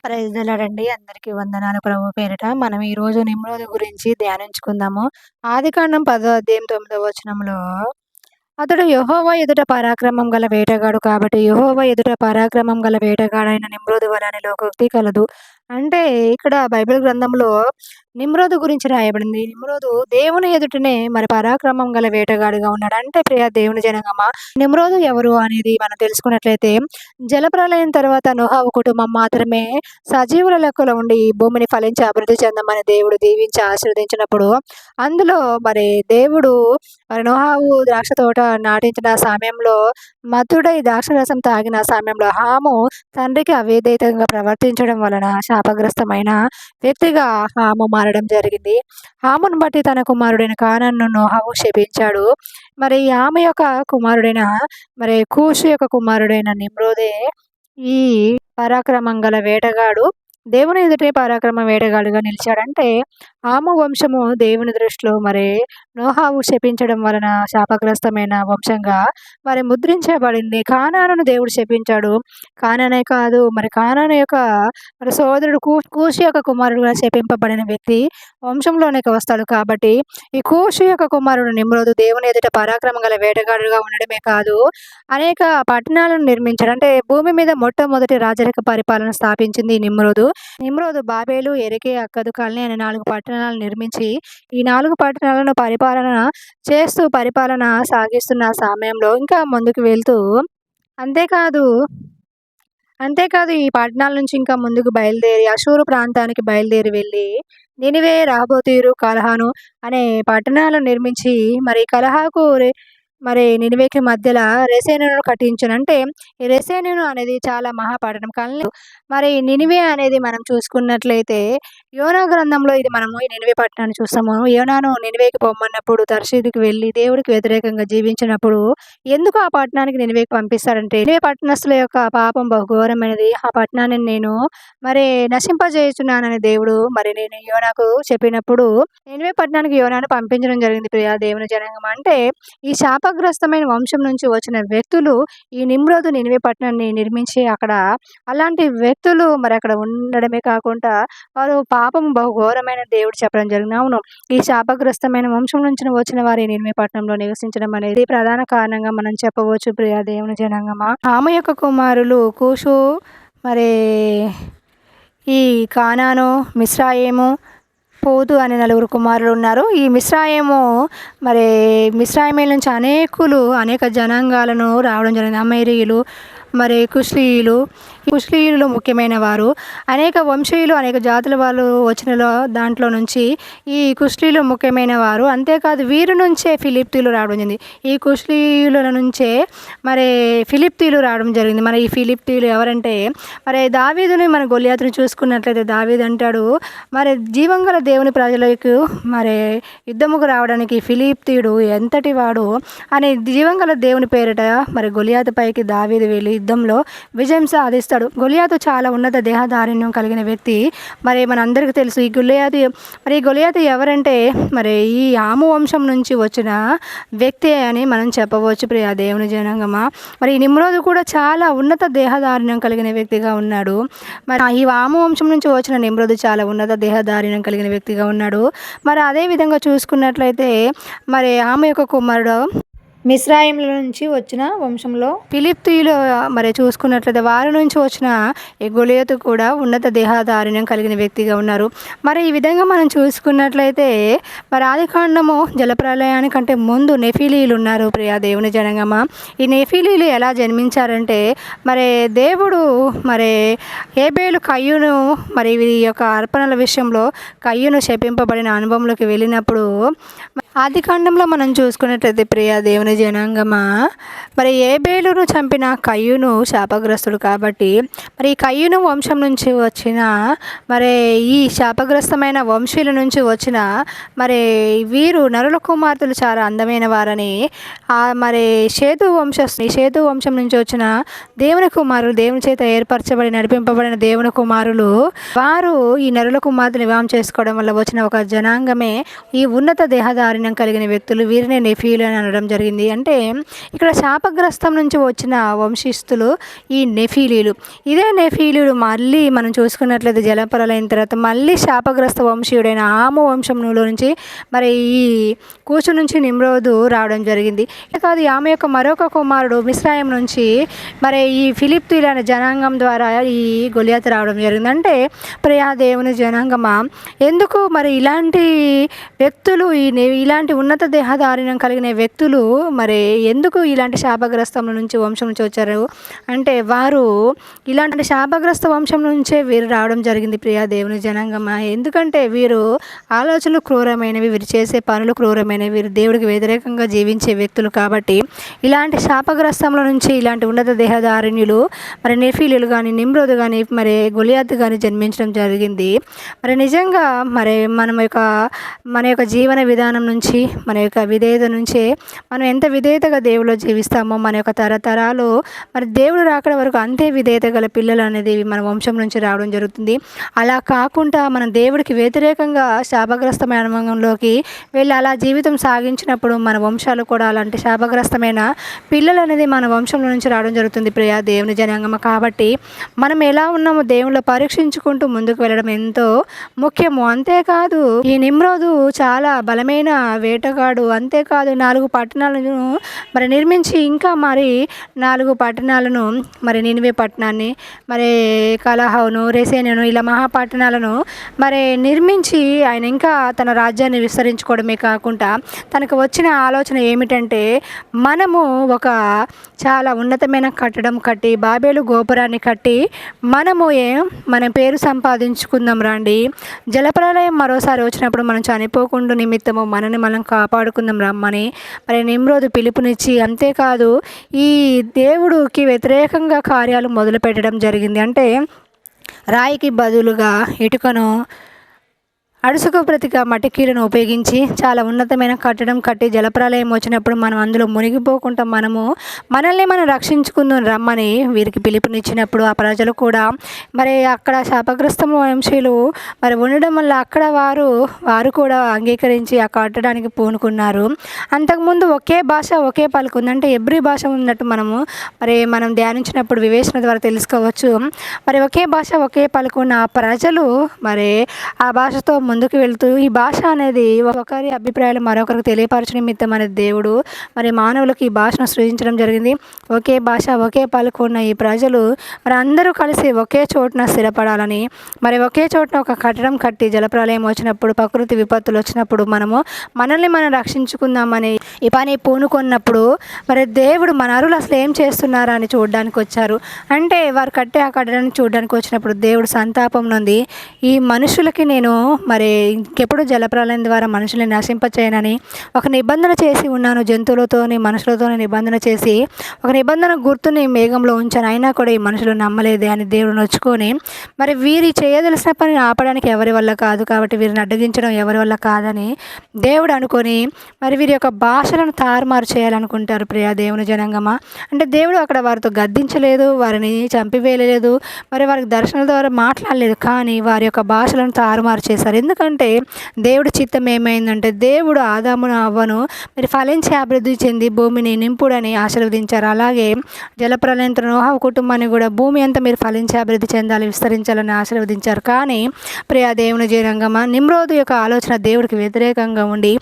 Praise the lord అండి. అందరికీ వందనాలు ప్రభు పేరిట. మనం ఈరోజు నిమ్రోదు గురించి ధ్యానించుకుందాము. ఆదికాండం 10వ అధ్యాయం 9వ వచనంలో అతడు యెహోవా ఎదుట పరాక్రమం గల వేటగాడు కాబట్టి యెహోవా ఎదుట పరాక్రమం గల వేటగాడైన నిమ్రోదు వలె లోకోక్తి కలదు. అంటే ఇక్కడ బైబిల్ గ్రంథంలో నిమ్రోదు గురించి రాయబడింది. నిమ్రోదు దేవుని ఎదుటనే మరి పరాక్రమం గల వేటగాడుగా ఉన్నాడు. అంటే ప్రియ దేవుని జనాంగమా, నిమ్రోదు ఎవరు అనేది మనం తెలుసుకున్నట్లయితే జలప్రళయం తర్వాత నోహవు కుటుంబం మాత్రమే సజీవుల లెక్కలో ఉండి ఈ భూమిని ఫలించి అభివృద్ధి చెందమని దేవుడు దీవించి ఆశీర్వదించినప్పుడు అందులో మరి దేవుడు మరి నోహవు ద్రాక్ష తోట నాటించిన సమయంలో మత్తుడై ద్రాక్షరసం తాగిన సమయంలో హాము తండ్రికి అవిధేయతంగా ప్రవర్తించడం వలన శాపగ్రస్తమైన వ్యక్తిగా హాము మారడం జరిగింది. హామును బట్టి తన కుమారుడైన కానాన్ను నోహవు శపించాడు. మరి ఆమె యొక్క కుమారుడైన మరి కూషు యొక్క కుమారుడైన నిమ్రోదే ఈ పరాక్రమం గల వేటగాడు దేవుని ఎదుటే పరాక్రమ వేటగాడుగా నిలిచాడంటే హాము వంశము దేవుని దృష్టిలో మరి నోహావు శపించడం వలన శాపగ్రస్తమైన వంశంగా మరి ముద్రించబడింది. కానానును దేవుడు శపించాడు. కానానే కాదు మరి కానాను యొక్క మరి సోదరుడు కూషు యొక్క కుమారుడుగా శపింపబడిన వ్యక్తి వంశంలోనికి వస్తాడు. కాబట్టి ఈ కూషు యొక్క కుమారుడు నిమ్రోదు దేవుని ఎదుట పరాక్రమం గల వేటగాడుగా ఉండడమే కాదు అనేక పట్టణాలను నిర్మించాడు. అంటే భూమి మీద మొట్టమొదటి రాజరిక పరిపాలన స్థాపించింది నిమ్రోదు. నిమ్రోదు బాబేలు, ఎరికే, అక్కదు, కల్ని అనే 4 పట్టణాలను నిర్మించి ఈ 4 పట్టణాలను పరిపాలన సాగిస్తున్న సమయంలో ఇంకా ముందుకు వెళ్తూ అంతేకాదు అంతేకాదు ఈ పట్టణాల నుంచి ఇంకా ముందుకు బయలుదేరి అషూరు ప్రాంతానికి బయలుదేరి వెళ్ళి నినివే, రాహోబోతు, కలహాను అనే పట్టణాలను నిర్మించి మరి కలహాకు మరి నినివేకి మధ్యలో రెసేనును కట్టించును. అంటే ఈ రెసేను అనేది చాలా మహాపట్టణం. కానీ మరి నినివే అనేది మనం చూసుకున్నట్లయితే యోనా గ్రంథంలో ఇది మనము ఈ నినివే పట్టణాన్ని చూస్తాము. యోనాను నినివేకి పొమ్మన్నప్పుడు తర్షీదుకి వెళ్ళి దేవుడికి వ్యతిరేకంగా జీవించినప్పుడు ఎందుకు ఆ పట్టణానికి నినివేకి పంపిస్తారంటే నినివే పట్టణస్థుల యొక్క పాపం బహుఘోరమైనది, ఆ పట్టణాన్ని నేను మరి నశింపజేయుచున్నానని దేవుడు మరి నేను యోనాకు చెప్పినప్పుడు నినివే పట్టణానికి యోనాను పంపించడం జరిగింది. ప్రియా దేవుని జనాంగం, అంటే ఈ శాపగ్రస్తమైన వంశం నుంచి వచ్చిన వ్యక్తులు ఈ నిమ్రోదు నినివే పట్టణాన్ని నిర్మించి అక్కడ అలాంటి వ్యక్తులు మరి అక్కడ ఉండడమే కాకుండా వారు పాపం బహుఘోరమైన దేవుడు చెప్పడం జరిగింది. అవును, ఈ శాపగ్రస్తమైన వంశం నుంచి వచ్చిన వారి నినివే పట్టణంలో నివసించడం అనేది ప్రధాన కారణంగా మనం చెప్పవచ్చు. ప్రియా దేవుని జనాంగమా, ఆమె యొక్క కుమారులు కూషు, మరి ఈ కానాను, మిస్రాయేము, పోదు అనే 4 కుమారులు ఉన్నారు. ఈ మిస్రాయేము మరి మిస్రాయిమీల నుంచి అనేక జనాంగాలను రావడం జరిగింది. అమేరీయులు, మరి కుష్లీయులు ముఖ్యమైన వారు. అనేక వంశీయులు, అనేక జాతుల వాళ్ళు వచ్చిన దాంట్లో నుంచి ఈ కుష్లీయులు ముఖ్యమైన వారు. అంతేకాదు వీరి నుంచే ఫిలిప్తీయులు రావడం జరిగింది. ఈ కుష్లీయుల నుంచే మరి ఫిలిప్తీయులు రావడం జరిగింది. మరి ఈ ఫిలిప్తీయులు ఎవరంటే మరి దావీదుని మన గొలియాతుని చూసుకున్నట్లయితే దావీదు అంటాడు మరి జీవంగల దేవుని ప్రజలకు మరి యుద్ధముకు రావడానికి ఫిలిప్తీయుడు ఎంతటి వాడు అని జీవంగల దేవుని పేరిట మరి గొలియాతు పైకి దావీదు వెళ్ళి యుద్ధంలో విజయం సాధిస్తాడు. గొలియాతు చాలా ఉన్నత దేహదారిణ్యం కలిగిన వ్యక్తి. మరి మనందరికీ తెలుసు ఈ గొలియాతు ఎవరంటే మరి ఈ ఆము వంశం నుంచి వచ్చిన వ్యక్తి అని మనం చెప్పవచ్చు. ప్రియా దేవుని జనాంగమా, మరి నిమ్రోదు కూడా చాలా ఉన్నత దేహదారిణ్యం కలిగిన వ్యక్తిగా ఉన్నాడు. మరి ఈ ఆము వంశం నుంచి వచ్చిన నిమ్రోదు చాలా ఉన్నత దేహదారిణ్యం కలిగిన వ్యక్తిగా ఉన్నాడు. మరి అదే విధంగా చూసుకున్నట్లయితే మరి ఆమె యొక్క కుమారుడు మిస్రాయిముల నుంచి వచ్చిన వంశంలో ఫిలిప్తీయులు మరి చూసుకున్నట్లయితే వారి నుంచి వచ్చిన ఈ గొలియాతు కూడా ఉన్నత దేహదారిణ్యం కలిగిన వ్యక్తిగా ఉన్నారు. మరి ఈ విధంగా మనం చూసుకున్నట్లయితే మరి ఆదికాండము జలప్రలయానికంటే ముందు నెఫీలీలు ఉన్నారు. ప్రియా దేవుని జనాంగమా, ఈ నెఫీలీలు ఎలా జన్మించారంటే మరి దేవుడు మరి హేబేలు కయ్యూను మరి ఈ యొక్క అర్పణల విషయంలో కయ్యూను శపింపబడిన అనుభవంలోకి వెళ్ళినప్పుడు ఆదికాండంలో మనం చూసుకున్నట్లయితే ప్రియా దేవుని జనాంగమా మరి హేబేలును చంపిన కయ్యూను శాపగ్రస్తుడు కాబట్టి మరి ఈ కయ్యూను వంశం నుంచి వచ్చిన మరి ఈ శాపగ్రస్తమైన వంశీయుల నుంచి వచ్చిన మరి వీరు నరుల కుమార్తెలు చాలా అందమైన వారని మరి షేతు వంశం నుంచి వచ్చిన దేవుని కుమారులు, దేవుని చేత ఏర్పరచబడి నడిపింపబడిన దేవుని కుమారులు వారు ఈ నరుల కుమార్తెలు వివాహం చేసుకోవడం వల్ల వచ్చిన ఒక జనాంగమే ఈ ఉన్నత దేహదారి దేహధారిణ్యం కలిగిన వ్యక్తులు వీరినే నెఫీలు అని అనడం జరిగింది. అంటే ఇక్కడ శాపగ్రస్తం నుంచి వచ్చిన వంశస్థులు ఈ నెఫీలీలు. ఇదే నెఫీలీలు మళ్ళీ మనం చూసుకున్నట్లయితే జలప్రలయం తర్వాత మళ్ళీ శాపగ్రస్త వంశీయుడైన ఆము వంశంలో నుంచి మరి ఈ కూచు నుంచి నిమ్రోదు రావడం జరిగింది. కాదు ఆమె యొక్క మరొక కుమారుడు మిస్రాయిం నుంచి మరి ఈ ఫిలిప్తీయులైన జనాంగం ద్వారా ఈ గొలియాతు రావడం జరిగింది. అంటే ప్రియా దేవుని జనాంగమా, ఎందుకు మరి ఇలాంటి వ్యక్తులు ఇలాంటి ఉన్నత దేహధారిణ్యం కలిగిన వ్యక్తులు మరి ఎందుకు ఇలాంటి శాపగ్రస్తం నుంచి వంశం నుంచి వచ్చారు అంటే వారు ఇలాంటి శాపగ్రస్త వంశం నుంచే వీరు రావడం జరిగింది. ప్రియా దేవుని జనాంగమా, ఎందుకంటే వీరు ఆలోచనలు క్రూరమైనవి, వీరు చేసే పనులు క్రూరమైనవి, వీరు దేవుడికి వ్యతిరేకంగా జీవించే వ్యక్తులు కాబట్టి ఇలాంటి శాపగ్రస్తంలో నుంచి ఇలాంటి ఉన్నత దేహధారిణ్యులు మరి నెఫీలీలు కానీ నిమ్రోదు కానీ మరి గొలియాతు కానీ జన్మించడం జరిగింది. మరి నిజంగా మరి మన యొక్క జీవన విధానం నుంచి మన యొక్క విధేయత నుంచే మనం ఎంత విధేయతగా దేవులో జీవిస్తామో మన యొక్క తరతరాలు మరి దేవుడు రాకడ వరకు అంతే విధేయత గల పిల్లలు అనేది మన వంశం నుంచి రావడం జరుగుతుంది. అలా కాకుండా మనం దేవుడికి వ్యతిరేకంగా శాపగ్రస్తమైన రంగంలోకి వెళ్ళి అలా జీవితం సాగించినప్పుడు మన వంశాలు కూడా అలాంటి శాపగ్రస్తమైన పిల్లలు అనేది మన వంశంలో నుంచి రావడం జరుగుతుంది. ప్రియా దేవుని జనాంగమ, కాబట్టి మనం ఎలా ఉన్నామో దేవుళ్ళు పరీక్షించుకుంటూ ముందుకు వెళ్ళడం ఎంతో ముఖ్యము. అంతేకాదు ఈ నిమ్రోదు చాలా బలమైన వేటగాడు. అంతేకాదు 4 పట్టణాలను మరి నిర్మించి ఇంకా మరి 4 పట్టణాలను మరి నినివే పట్టణాన్ని మరి కలహవును రెసేనును ఇలా మహాపట్టణాలను మరి నిర్మించి ఆయన ఇంకా తన రాజ్యాన్ని విస్తరించుకోవడమే కాకుండా తనకు వచ్చిన ఆలోచన ఏమిటంటే మనము ఒక చాలా ఉన్నతమైన కట్టడం కట్టి బాబేలు గోపురాన్ని కట్టి మనము మన పేరు సంపాదించుకుందాం రండి. జలప్రలయం మరోసారి వచ్చినప్పుడు మనం చనిపోకుండా నిమిత్తము మనని మనం కాపాడుకుందాం రమ్మని మరి నిమ్రోదు పిలుపునిచ్చి, అంతేకాదు ఈ దేవుడికి వ్యతిరేకంగా కార్యాలు మొదలు పెట్టడం జరిగింది. అంటే రాయికి బదులుగా ఇటుకను, అడుసుకు ప్రతిగా మటికీలను ఉపయోగించి చాలా ఉన్నతమైన కట్టడం కట్టి జలప్రలయం వచ్చినప్పుడు మనం అందులో మునిగిపోకుండా మనల్ని మనం రక్షించుకుందాం రమ్మని వీరికి పిలుపునిచ్చినప్పుడు ఆ ప్రజలు కూడా మరి అక్కడ శాపగ్రస్త వంశీయులు మరి ఉండడం వల్ల అక్కడ వారు కూడా అంగీకరించి ఆ కట్టడానికి పూనుకున్నారు. అంతకుముందు ఒకే భాష ఒకే పలుకు ఉందంటే ఎబ్రీ భాష ఉన్నట్టు మనం ధ్యానించినప్పుడు వివేచన ద్వారా తెలుసుకోవచ్చు. మరి ఒకే భాష ఒకే పలుకు ఉన్న ఆ ప్రజలు మరి ఆ భాషతో ముందుకు వెళ్తూ ఈ భాష అనేది ఒకరి అభిప్రాయాలు మరొకరికి తెలియపరచడం నిమిత్తం అనేది దేవుడు మరి మానవులకు ఈ భాషను సృజించడం జరిగింది. ఒకే భాష ఒకే పలుకు ఉన్న ఈ ప్రజలు మరి అందరూ కలిసి ఒకే చోటున స్థిరపడాలని మరి ఒకే చోటున ఒక కట్టడం కట్టి జలప్రలయం వచ్చినప్పుడు ప్రకృతి విపత్తులు వచ్చినప్పుడు మనల్ని మనం రక్షించుకుందామని ఈ పని పూనుకున్నప్పుడు మరి దేవుడు మన అరులు అసలు ఏం చేస్తున్నారా అని చూడడానికి వచ్చారు. అంటే వారు కట్టే ఆ కట్టడాన్ని చూడడానికి వచ్చినప్పుడు దేవుడు సంతాపం నొంది ఈ మనుషులకి నేను మరి ఇంకెప్పుడు జలప్రలయం ద్వారా మనుషుల్ని నశింపచేయనని ఒక నిబంధన చేసి ఉన్నాను. జంతువులతోని మనుషులతోని నిబంధన చేసి ఒక నిబంధన గుర్తుని మేఘంలో ఉంచాను, అయినా కూడా ఈ మనుషులు నమ్మలేదే అని దేవుడు నొచ్చుకొని మరి వీరి చేయదలసిన పనిని ఆపడానికి ఎవరి వల్ల కాదు కాబట్టి వీరిని అడ్డగించడం ఎవరి వల్ల కాదని దేవుడు అనుకొని మరి వీరి యొక్క భాషలను తారుమారు చేయాలనుకుంటారు. ప్రియా దేవుని జనాంగమా, అంటే దేవుడు అక్కడ వారితో గద్దించలేదు, వారిని చంపివేయలేదు, మరి వారికి దర్శనాల ద్వారా మాట్లాడలేదు, కానీ వారి యొక్క భాషలను తారుమారు చేశారు. ఎందుకంటే దేవుడి చిత్తం ఏమైందంటే దేవుడు ఆదామును అవ్వను మరి ఫలించి అభివృద్ధి చెంది భూమిని నింపుడని ఆశీర్వదించారు. అలాగే జలప్రలయంతో నోహ కుటుంబాన్ని కూడా భూమి అంతా మీరు ఫలించి అభివృద్ధి చెందాలి, విస్తరించాలని ఆశీర్వదించారు. కానీ ప్రియా దేవుని జనాంగమా, నిమ్రోదు యొక్క ఆలోచన దేవుడికి వ్యతిరేకంగా ఉండి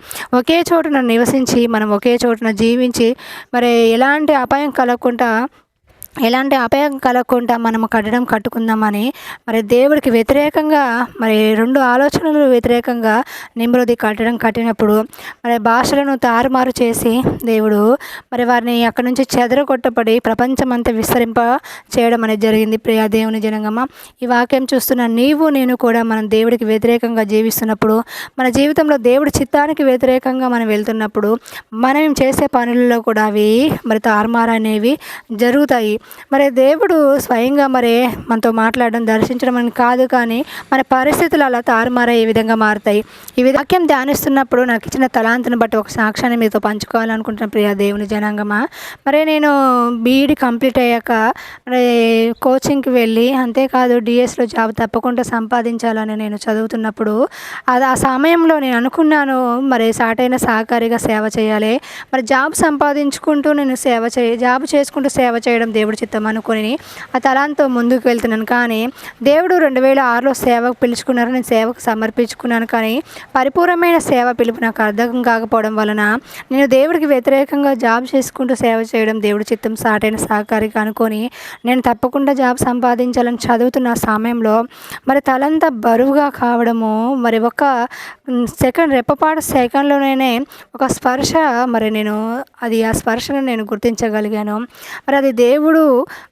ఒకే చోటున నివసించి మనం ఒకే చోటున జీవించి మరి ఎలాంటి అపాయం కలగకుండా మనము కట్టడం కట్టుకుందామని మరి దేవుడికి వ్యతిరేకంగా మరి 2 ఆలోచనలు వ్యతిరేకంగా నిమ్రోది కట్టడం కట్టినప్పుడు మరి భాషలను తారుమారు చేసి దేవుడు మరి వారిని అక్కడి నుంచి చెదరగొట్టబడి ప్రపంచమంతా విస్తరింప చేయడం అనేది జరిగింది. ప్రియా దేవుని జనాంగమా, ఈ వాక్యం చూస్తున్న నీవు నేను కూడా మనం దేవుడికి వ్యతిరేకంగా జీవిస్తున్నప్పుడు మన జీవితంలో దేవుడి చిత్తానికి వ్యతిరేకంగా మనం వెళ్తున్నప్పుడు మనం చేసే పనులలో కూడా అవి మరి తారుమారు అనేవి జరుగుతాయి. మరి దేవుడు స్వయంగా మరి మనతో మాట్లాడడం, దర్శించడం అని కాదు కానీ మన పరిస్థితులు అలా తారుమారై ఏ విధంగా మారుతాయి. ఈ వాక్యం ధ్యానిస్తున్నప్పుడు నాకు ఇచ్చిన తలాంతుని బట్టి ఒక సాక్ష్యాన్ని మీతో పంచుకోవాలనుకుంటున్న ప్రియ దేవుని జనాంగమా. మరి నేను బీఈడీ కంప్లీట్ అయ్యాక మరి కోచింగ్‌కి వెళ్ళి అంతేకాదు డిఎస్‌లో జాబ్ తప్పకుండా సంపాదించాలని నేను చదువుతున్నప్పుడు ఆ సమయంలో నేను అనుకున్నాను మరి సాటైన సహకారిగా సేవ చేయాలి. మరి జాబ్ సంపాదించుకుంటూ నేను జాబ్ చేసుకుంటూ సేవ చేయడం దేవుడి చిత్తం అనుకుని ఆ తలాంతో ముందుకు వెళ్తున్నాను. కానీ దేవుడు 2006లో సేవకు పిలుచుకున్నారు. నేను సేవకు సమర్పించుకున్నాను. కానీ పరిపూర్ణమైన సేవ పిలుపు నాకు అర్థం కాకపోవడం వలన నేను దేవుడికి వ్యతిరేకంగా జాబ్ చేసుకుంటూ సేవ చేయడం దేవుడి చిత్తం సాటైన సహకారిగా అనుకొని నేను తప్పకుండా జాబ్ సంపాదించాలని చదువుతున్న సమయంలో మరి తలంతా బరువుగా కావడము, మరి ఒక సెకండ్ రెప్పపాటు సెకండ్‌లోనే ఒక స్పర్శ మరి ఆ స్పర్శను నేను గుర్తించగలిగాను. మరి అది దేవుడు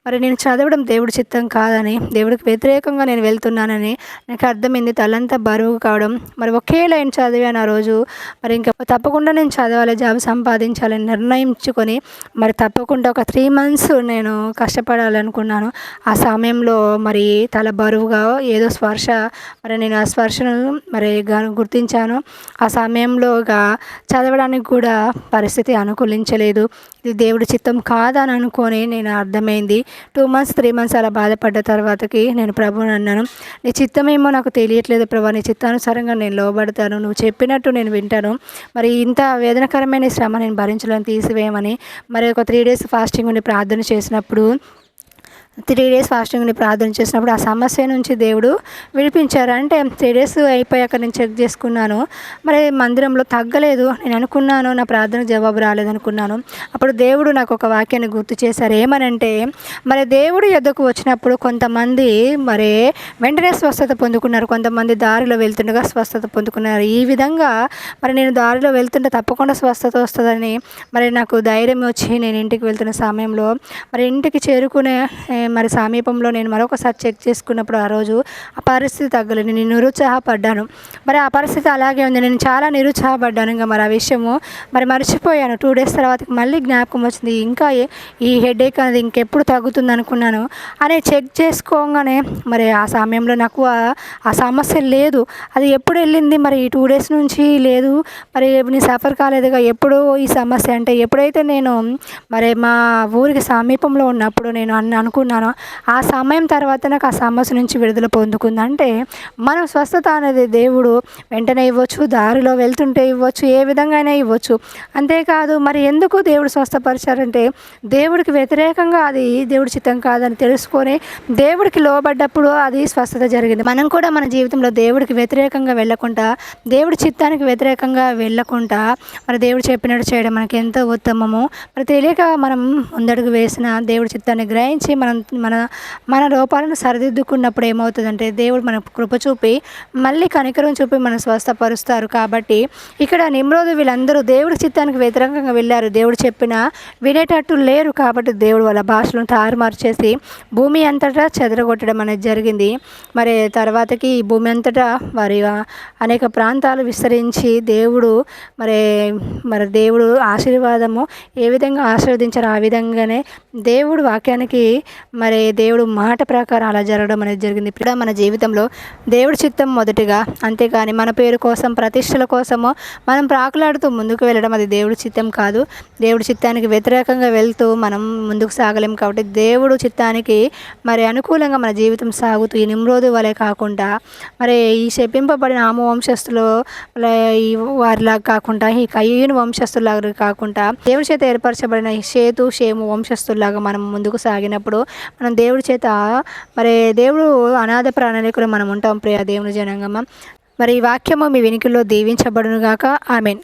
మరి నేను చదవడం దేవుడి చిత్తం కాదని, దేవుడికి వ్యతిరేకంగా నేను వెళ్తున్నానని నాకు అర్థమైంది. తలంతా బరువు కావడం, మరి ఒకే లైన్ చదివాను ఆ రోజు. మరి ఇంకా తప్పకుండా నేను చదవాలి, జాబ్ సంపాదించాలని నిర్ణయించుకొని మరి తప్పకుండా ఒక 3 మంత్స్ నేను కష్టపడాలనుకున్నాను. ఆ సమయంలో మరి తల బరువుగా ఏదో స్పర్శ, మరి నేను ఆ స్పర్శను మరి గుర్తించాను. ఆ సమయంలో చదవడానికి కూడా పరిస్థితి అనుకూలించలేదు. ఇది దేవుడి చిత్తం కాదని అనుకొని నేను అర్థమైంది. 2 మంత్స్ 3 మంత్స్ అలా బాధపడ్డ తర్వాతకి నేను ప్రభువుని అన్నాను, నీ చిత్తమేమో నాకు తెలియట్లేదు ప్రభు, నీ చిత్తానుసారంగా నేను లోబడతాను, నువ్వు చెప్పినట్టు నేను వింటాను. మరి ఇంత వేదనకరమైన శ్రమ నేను భరించలేను, తీసివేయమని మరి ఒక 3 డేస్ ఫాస్టింగ్ ఉండి ప్రార్థన చేసినప్పుడు 3 డేస్ ఫాస్టింగ్ ఉండి ప్రార్థన చేసినప్పుడు ఆ సమస్య నుంచి దేవుడు విడిపించారు. అంటే 3 డేస్ అయిపోయాక నేను చెక్ చేసుకున్నాను. మరి మందిరంలో తగ్గలేదు. నేను అనుకున్నాను నా ప్రార్థనకు జవాబు రాలేదనుకున్నాను. అప్పుడు దేవుడు నాకు ఒక వాక్యాన్ని గుర్తు చేశారు. ఏమనంటే మరి దేవుడి యొద్దకు వచ్చినప్పుడు కొంతమంది మరి వెంటనే స్వస్థత పొందుకున్నారు, కొంతమంది దారిలో వెళ్తుండగా స్వస్థత పొందుకున్నారు. ఈ విధంగా మరి నేను దారిలో వెళ్తుంటే తప్పకుండా స్వస్థత వస్తుందని మరి నాకు ధైర్యం వచ్చి నేను ఇంటికి వెళ్తున్న సమయంలో మరి ఇంటికి చేరుకునే మరి సమీపంలో నేను మరొకసారి చెక్ చేసుకున్నప్పుడు ఆ రోజు ఆ పరిస్థితి తగ్గలేదు. నేను నిరుత్సాహపడ్డాను. మరి ఆ పరిస్థితి అలాగే ఉంది. నేను చాలా నిరుత్సాహపడ్డాను. ఇంకా మరి ఆ విషయము మరి మర్చిపోయాను. 2 డేస్ తర్వాత మళ్ళీ జ్ఞాపకం వచ్చింది. ఇంకా ఈ హెడేక్ అనేది ఇంకెప్పుడు తగ్గుతుంది అనుకున్నాను అని చెక్ చేసుకోగానే మరి ఆ సమయంలో నాకు ఆ సమస్య లేదు. అది ఎప్పుడు వెళ్ళింది మరి ఈ 2 డేస్ నుంచి లేదు. మరి నీ సఫర్ కాలేదుగా, ఎప్పుడు ఈ సమస్య అంటే ఎప్పుడైతే నేను మరి మా ఊరికి సమీపంలో ఉన్నప్పుడు నేను అనుకున్నాను ఆ సమయం తర్వాత నాకు ఆ సమస్య నుంచి విడుదల పొందుకుంది. అంటే మనం స్వస్థత అనేది దేవుడు వెంటనే ఇవ్వచ్చు, దారిలో వెళ్తుంటే ఇవ్వచ్చు, ఏ విధంగా అయినా ఇవ్వచ్చు. అంతేకాదు మరి ఎందుకు దేవుడు స్వస్థపరిచారంటే దేవుడికి వ్యతిరేకంగా అది దేవుడి చిత్తం కాదని తెలుసుకొని దేవుడికి లోబడ్డప్పుడు అది స్వస్థత జరిగింది. మనం కూడా మన జీవితంలో దేవుడికి వ్యతిరేకంగా వెళ్ళకుండా, దేవుడి చిత్తానికి వ్యతిరేకంగా వెళ్ళకుండా మరి దేవుడు చెప్పినట్టు చేయడం మనకి ఎంతో ఉత్తమము. మరి తెలియక మనం ముందడుగు వేసిన దేవుడి చిత్తాన్ని గ్రహించి మన లోపాలను సరిదిద్దుకున్నప్పుడు ఏమవుతుందంటే దేవుడు మనకు కృప చూపి మళ్ళీ కనికరం చూపి మనం స్వస్థపరుస్తారు. కాబట్టి ఇక్కడ నిమ్రోదు వీళ్ళందరూ దేవుడి చిత్తానికి వ్యతిరేకంగా వెళ్ళారు. దేవుడు చెప్పినా వినేటట్టు లేరు. కాబట్టి దేవుడు వాళ్ళ భాషలను తారుమారు చేసి భూమి అంతటా చెదరగొట్టడం అనేది జరిగింది. మరి తర్వాతకి ఈ భూమి అంతటా వారి అనేక ప్రాంతాలు విస్తరించి దేవుడు మరి దేవుడు ఆశీర్వాదము ఏ విధంగా ఆశీర్వదించారో ఆ విధంగానే దేవుడు వాక్యానికి మరి దేవుడు మాట ప్రకారం అలా జరగడం అనేది జరిగింది. ఇప్పుడు మన జీవితంలో దేవుడి చిత్తం మొదటిగా, అంతేకాని మన పేరు కోసం ప్రతిష్టల కోసమో మనం ప్రాకులాడుతూ ముందుకు వెళ్ళడం అది దేవుడి చిత్తం కాదు. దేవుడి చిత్తానికి వ్యతిరేకంగా వెళ్తూ మనం ముందుకు సాగలేం. కాబట్టి దేవుడు చిత్తానికి మరి అనుకూలంగా మన జీవితం సాగుతూ ఈ నిమ్రోదు వలె కాకుండా మరి ఈ శపింపబడిన ఆమ వంశస్థులు ఈ వారిలాగా కాకుండా, ఈ కయ్యూను వంశస్థులాగా కాకుండా దేవుడి చేత ఏర్పరచబడిన ఈ షేతు షేము వంశస్థుల్లాగా మనం ముందుకు సాగినప్పుడు మనం దేవుడి చేత మరి దేవుడు అనాథ ప్రణాళికలో మనం ఉంటాం ప్రియ దేవుని జనాంగమా. మరి ఈ వాక్యము మీ వినికిల్లో దీవించబడునుగాక. ఆమేన్.